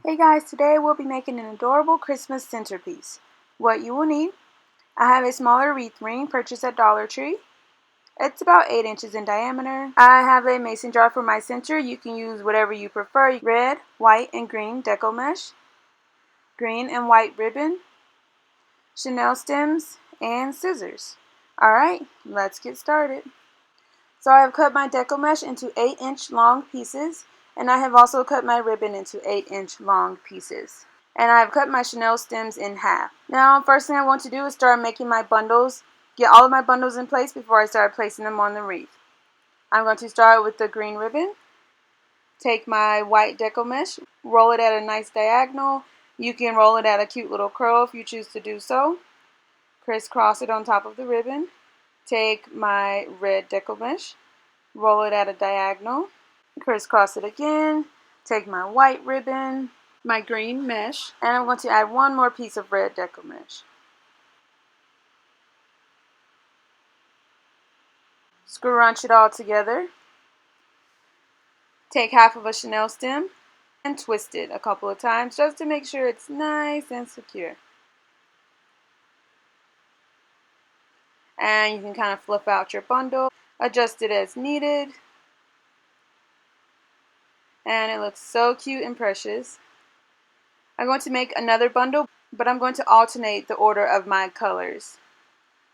Hey guys, today we'll be making an adorable Christmas centerpiece. What you will need: I have a smaller wreath ring purchased at Dollar Tree. It's about 8 inches in diameter. I have a mason jar for my center. You can use whatever you prefer: red, white, and green deco mesh, green and white ribbon, chenille stems, and scissors. Alright, let's get started. So I have cut my deco mesh into 8-inch long pieces, and I have also cut my ribbon into 8-inch long pieces. And I've cut my chenille stems in half. Now, first thing I want to do is start making my bundles, get all of my bundles in place before I start placing them on the wreath. I'm going to start with the green ribbon, take my white deco mesh, roll it at a nice diagonal. You can roll it at a cute little curl if you choose to do so. Crisscross it on top of the ribbon. Take my red deco mesh, roll it at a diagonal, crisscross it again. Take my white ribbon, my green mesh, and I'm going to add one more piece of red deco mesh. Scrunch it all together. Take half of a chenille stem and twist it a couple of times just to make sure it's nice and secure. And you can kind of flip out your bundle, adjust it as needed, and it looks so cute and precious. I'm going to make another bundle, but I'm going to alternate the order of my colors.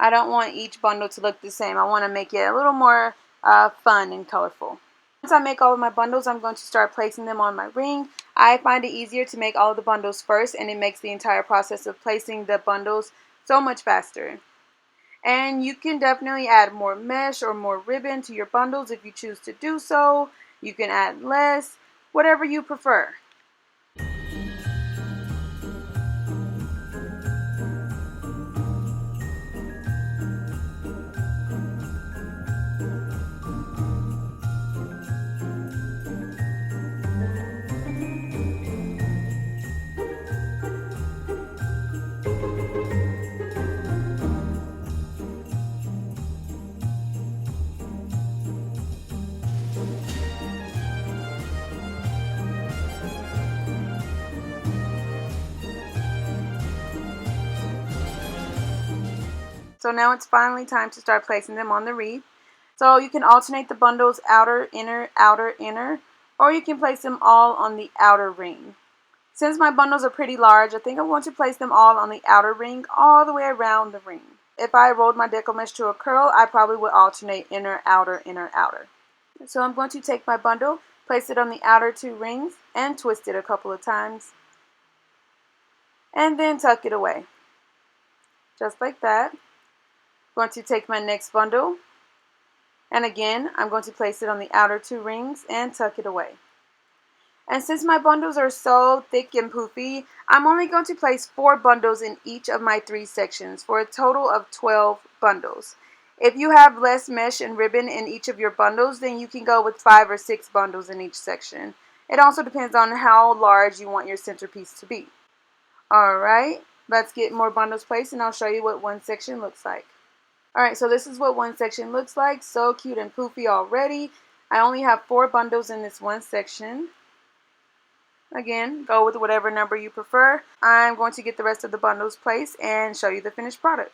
I don't want each bundle to look the same. I want to make it a little more fun and colorful. Once I make all of my bundles, I'm going to start placing them on my ring. I find it easier to make all of the bundles first, and it makes the entire process of placing the bundles so much faster. And you can definitely add more mesh or more ribbon to your bundles if you choose to do so. You can add less, whatever you prefer. So now it's finally time to start placing them on the wreath. So you can alternate the bundles outer, inner, or you can place them all on the outer ring. Since my bundles are pretty large, I think I'm going to place them all on the outer ring all the way around the ring. If I rolled my deco mesh to a curl, I probably would alternate inner, outer, outer. So I'm going to take my bundle, place it on the outer 2 rings, and twist it a couple of times. And then tuck it away. Just like that. I'm going to take my next bundle, and again I'm going to place it on the outer 2 rings and tuck it away. And since my bundles are so thick and poofy, I'm only going to place 4 bundles in each of my 3 sections for a total of 12 bundles. If you have less mesh and ribbon in each of your bundles, then you can go with 5 or 6 bundles in each section. It also depends on how large you want your centerpiece to be. Alright, let's get more bundles placed and I'll show you what one section looks like. Alright, so this is what one section looks like. So cute and poofy already. I only have 4 bundles in this one section. Again, go with whatever number you prefer. I'm going to get the rest of the bundles placed and show you the finished product.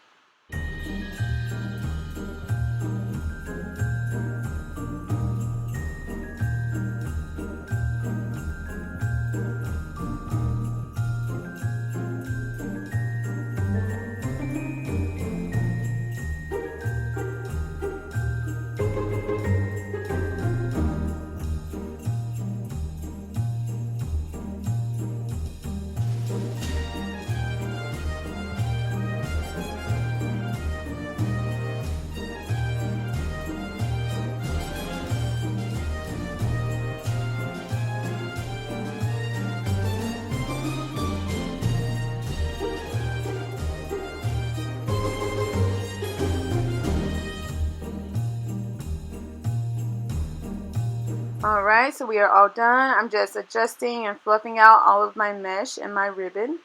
Alright, so we are all done. I'm just adjusting and fluffing out all of my mesh and my ribbon.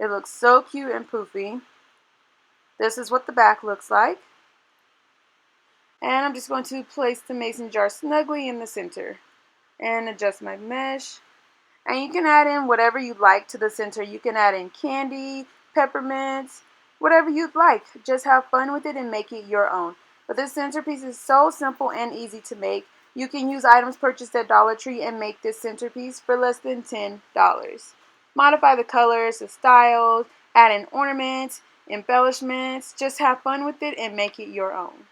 It looks so cute and poofy. This is what the back looks like. And I'm just going to place the mason jar snugly in the center and adjust my mesh. And you can add in whatever you'd like to the center. You can add in candy, peppermints, whatever you'd like. Just have fun with it and make it your own. But this centerpiece is so simple and easy to make. You can use items purchased at Dollar Tree and make this centerpiece for less than $10. Modify the colors, the styles, add in ornaments, embellishments. Just have fun with it and make it your own.